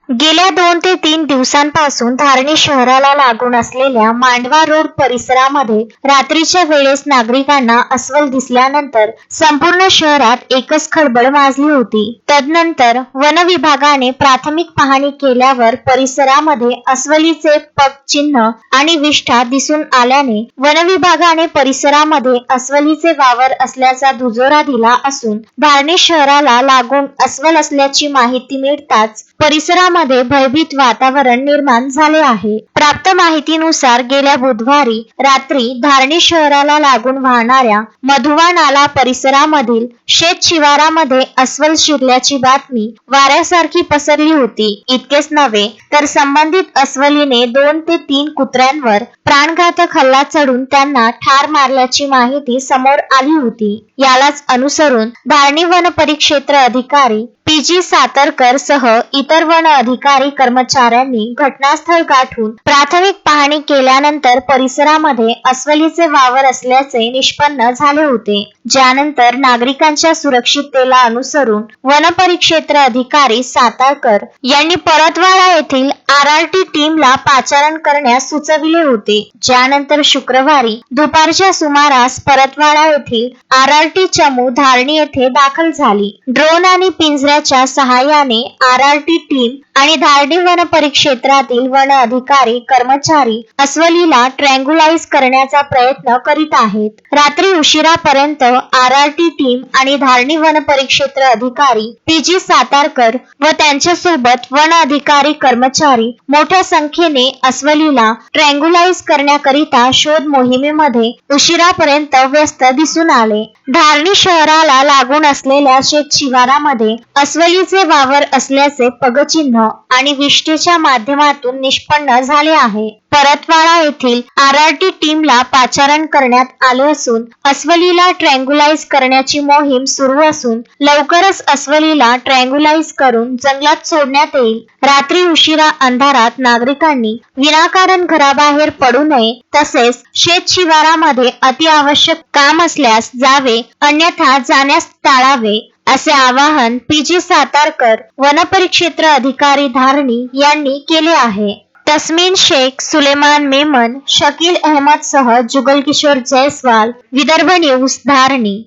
गेल्या 2 ते 3 दिवसांपासून धारणी शहराला लागून असलेल्या मांडवा रोड परिसरामध्ये रात्रीच्या वेळेस नागरिकांना अस्वल दिसल्यानंतर संपूर्ण शहरात एकच खळबळ माजली होती. तदनंतर वन विभागाने प्राथमिक पाहणी केल्यावर परिसरामध्ये अस्वलीचे पगचिन्ह आणि विष्ठा दिसून आल्याने वन विभागाने परिसरामध्ये अस्वलीचे वावर असल्याचा दुजोरा दिला असून धारणी शहराला लागून अस्वल असल्याची माहिती मिळताच परिसरामध्ये भयभीत वातावरण निर्माण झाले आहे. प्राप्त माहितीनुसार गेल्या बुधवारी रात्री धारणी शहराला लागून वाहणाऱ्या मधुवा नाला परिसरामधील शेत शिवारामध्ये अस्वल शिरल्याची बातमी वाऱ्यासारखी पसरली होती. इतकेच नव्हे तर संबंधित अस्वलीने 2 ते 3 कुत्र्यांवर प्राणघातक हल्ला चढून त्यांना ठार मारल्याची माहिती समोर आली होती. यालाच अनुसरून धारणी वन परिक्षेत्र अधिकारी PG सातरकर सह इतर वन अधिकारी कर्मचाऱ्यांनी घटनास्थळ गाठून प्राथमिक पाहणी केल्यानंतर परिसरामध्ये अस्वलीचे वावर असल्याचे निष्पन्न झाले होते. ज्यानंतर नागरिकांच्या सुरक्षिततेला अनुसरून वन परिक्षेत्र अधिकारी सातारकर यांनी परतवाडा येथील RRT टीमला पाचारण करण्यास सुचविले होते. ज्यानंतर शुक्रवारी दुपारच्या सुमारास परतवाडा येथील RRT चमू धारणी येथे दाखल झाली. ड्रोन आणि पिंजऱ्याच्या सहाय्याने RRT टीम आणि धारणी वन परिक्षेत्रातील वन अधिकारी कर्मचारी अस्वलीला ट्रँग्युलाइज करण्याचा प्रयत्न करीत आहेत. रात्री उशिरापर्यंत RRT टीम आणि धारणी वन परिक्षेत्र अधिकारी PG सातारकर व त्यांच्यासोबत वन अधिकारी कर्मचारी मोठ्या संख्येने अस्वलीला ट्रँग्युलाइज करण्याकरिता शोध मोहिमेमध्ये उशिरापर्यंत व्यस्त दिसून आले. धारणी शहराला लागून असलेल्या शेत शिवारामध्ये अस्वलीचे वावर असल्याचे पगचिन्ह आणि विष्ठेच्या माध्यमातून निष्पन्न झाले आहे. परतवाडा येथील RRT टीमला पाचारण करण्यात आले असून अस्वलीला ट्रँग्युलाइज करण्याची मोहीम सुरू असून लवकरच अस्वलीला ट्रँग्युलाइज करून जंगलात सोडण्यात येईल. रात्री उशिरा अंधारात नागरिकांनी विनाकारण घराबाहेर पडू नये, तसेच शेत शिवारामध्ये अतिआवश्यक काम असल्यास जावे, अन्यथा जाण्यास टाळावे, असे आवाहन PG सातारकर वनपरिक्षेत्र अधिकारी धारणी यांनी केले आहे. तस्मीन शेख, सुलेमान मेमन, शकील अहमद सह जुगल किशोर जयस्वाल, विदर्भ न्यूज, धारणी.